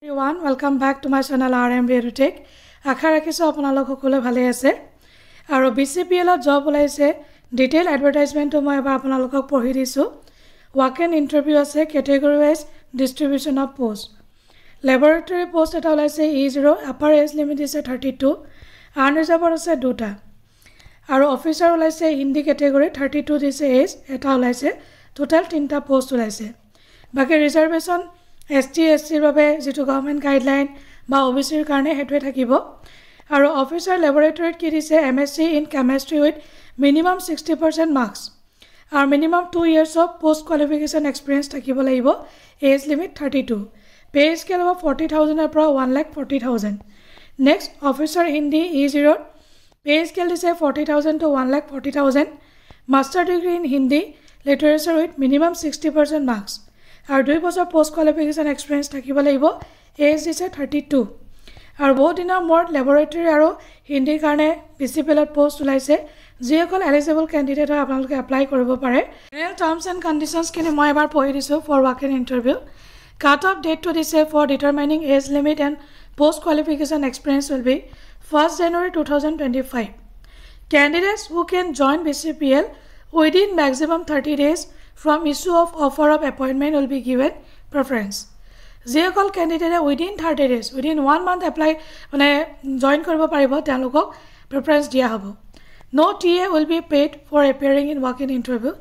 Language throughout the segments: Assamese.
Everyone, welcome back to my channel RM Tech. আশা ৰাখিছো আপোনালোক সকলোৱে ভালে আছে আৰু BCPL জব ওলাইছে ডিটেইল এডভাৰটাইজমেন্টটো মই এবাৰ আপোনালোকক পঢ়ি দিছো ৱাক ইন ইন্টাৰভিউ আছে category wise distribution of post laboratory post এটা ওলাইছে E0 আপাৰ এজ লিমিট আছে 32 আনৰিজাৰ্ভড আছে দুটা আৰু অফিচাৰ ওলাইছে হিন্দী ক্যাটেগৰি 32 দিছে এজ এটা ওলাইছে টোটাল তিনটা পোষ্ট ওলাইছে বাকি ৰিজাৰ্ভেশন ST SC বাবে যেটো গভৰ্নমেন্ট গাইডলাইন বা OBC ৰ কাৰণে হেতুৱে থাকিব আৰু অফিচাৰ ল্যাবৰেটৰীত কি দিছে MSc in chemistry with minimum 60% marks আৰু minimum 2 years of post qualification experience থাকিব লাগিব age limit 32 pay scale of 40000 এৰ পৰা 1,40,000 next officer Hindi E0 pay scale দিছে 40000 to 1,40,000 master degree in Hindi literature with minimum 60% marks আৰু 2 বছৰ পোষ্ট কোৱালিফিকেশন এক্সপেৰিয়েন্স থাকিব লাগিব এজ দিছে 32 আৰু বহুত দিনৰ মূৰত ল্যাবৰেটৰী আৰু হিন্দীৰ কাৰণে BCPL পোষ্ট ওলাইছে যিসকল এলিজিবল ক্যান্ডিডেট হয় আপোনালোকে এপ্লাই কৰিব পাৰে ৰেল টাৰ্মছ এণ্ড কণ্ডিশনছ কিনে মই এবাৰ পঢ়ি দিছো for walk in interview cut off date to দিছে for determining age limit and post qualification experience will be 1st January 2025 candidates who can join BCPL within maximum 30 days from issue of offer of appointment will be given preference যিসকল ক্যান্ডিডেটে within 30 days within 1 month apply মানে জয়েন কৰিব পাৰিব তেওঁলোকক প্ৰেফাৰেন্স দিয়া হ'ব no TA will be paid for appearing in walk in interview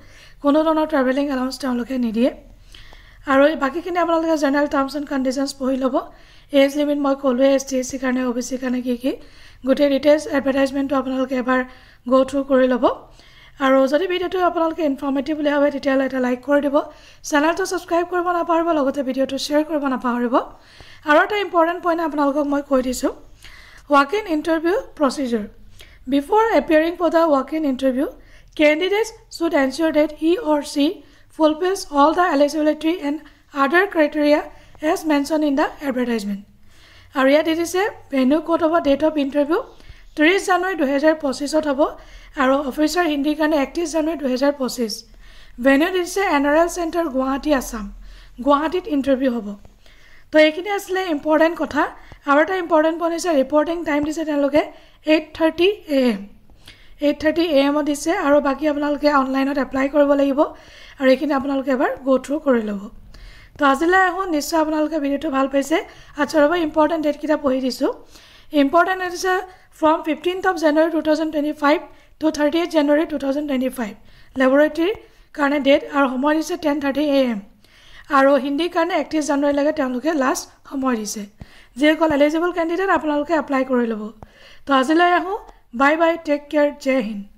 কোনো ধৰণৰ ট্ৰাভেলিং এলাউন্স তেওঁলোকে নিদিয়ে আৰু বাকিখিনি আপোনালোকে জেনাৰেল টাৰ্মছ এণ্ড কণ্ডিশনছ পঢ়ি ল'ব এজ লিমিট মই ক'লোৱে STSC কাৰণে OBC কাৰণে কি গোটেই ডিটেইলছ এডভাৰটাইজমেন্টটো আপোনালোকে এবাৰ গো থ্ৰু কৰি ল'ব আৰু যদি ভিডিওটো আপোনালোকে ইনফৰ্মেটিভ বুলি ভাবে তেতিয়ালে এটা লাইক কৰি দিব চেনেলটো সাবস্ক্ৰাইব কৰিব নাপাহৰিব লগতে ভিডিওটো শেয়াৰ কৰিব নাপাহৰিব আৰু এটা ইম্পৰ্টেন্ট পইণ্ট আপোনালোকক মই কৈ দিছো walk in interview procedure before appearing for the walk in interview candidates should ensure that he or she fulfills all the eligibility and other criteria as mentioned in the advertisement আৰু ইয়াত দিছে venue code of date of interview 30 January 2025 হ'ব আৰু অফিচাৰ হিন্দী কাৰণে 31 January 2025 venue দিছে NRL Center গুৱাহাটী আসাম গুৱাহাটীত ইন্টাৰভিউ হ'ব তো এইখিনি আসলে ইম্পৰ্টেন্ট কথা আৰু এটা ইম্পৰ্টেন্ট পইণ্ট আছে ৰিপৰ্টিং টাইম দিছে তেওঁলোকে 8:30 AM 8:30 AM দিছে আৰু বাকি আপোনালোকে অনলাইনত এপ্লাই কৰিব লাগিব আৰু এইখিনি আপোনালোকে এবাৰ গো থ্ৰু কৰি ল'ব তো আজিলৈ এখন নিশ্চয় আপোনালোকে ভিডিওটো ভাল পাইছে আচৰব ইম্পৰ্টেন্ট ডেট কিটা পঢ়ি দিছো ইম্পৰ্টেন্ট আছে from 15th of January 2025 to 30th January 2025 laboratory কাৰণে ডেট আৰু সময় দিছে 10:30 AM আৰু হিন্দী কাৰণে 31 January লৈকে তেওঁলোকে লাষ্ট সময় দিছে যিসকল এলিজিবল ক্যান্ডিডেট আপোনালোকে এপ্লাই কৰি ল'ব তো আজিলৈ আহো বাই বাই টেক কেয়াৰ জয় হিন্দ